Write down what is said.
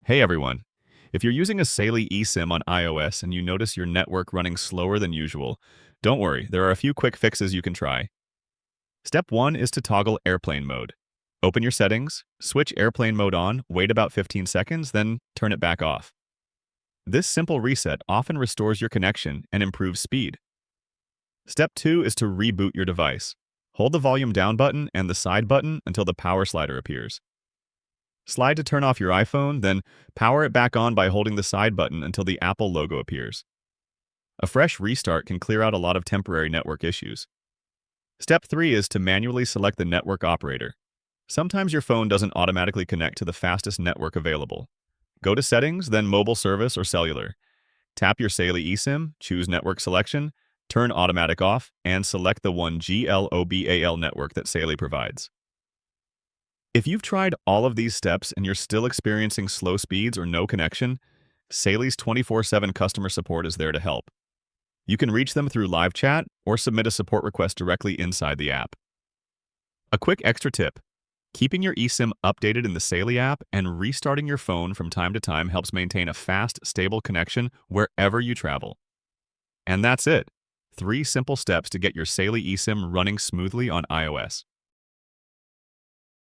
Hey everyone. If you're using a Saily eSIM on iOS and you notice your network running slower than usual, don't worry, there are a few quick fixes you can try. Step 1 is to toggle airplane mode. Open your settings, switch airplane mode on, wait about 15 seconds, then turn it back off. This simple reset often restores your connection and improves speed. Step 2 is to reboot your device. Hold the volume down button and the side button until the power slider appears. Slide to turn off your iPhone, then power it back on by holding the side button until the Apple logo appears. A fresh restart can clear out a lot of temporary network issues. Step 3 is to manually select the network operator. Sometimes your phone doesn't automatically connect to the fastest network available. Go to Settings, then Mobile Service or Cellular. Tap your Saily eSIM, choose Network Selection, turn Automatic off, and select the one global network that Saily provides. If you've tried all of these steps and you're still experiencing slow speeds or no connection, Saily's 24/7 customer support is there to help. You can reach them through live chat or submit a support request directly inside the app. A quick extra tip: keeping your eSIM updated in the Saily app and restarting your phone from time to time helps maintain a fast, stable connection wherever you travel. And that's it. 3 simple steps to get your Saily eSIM running smoothly on iOS.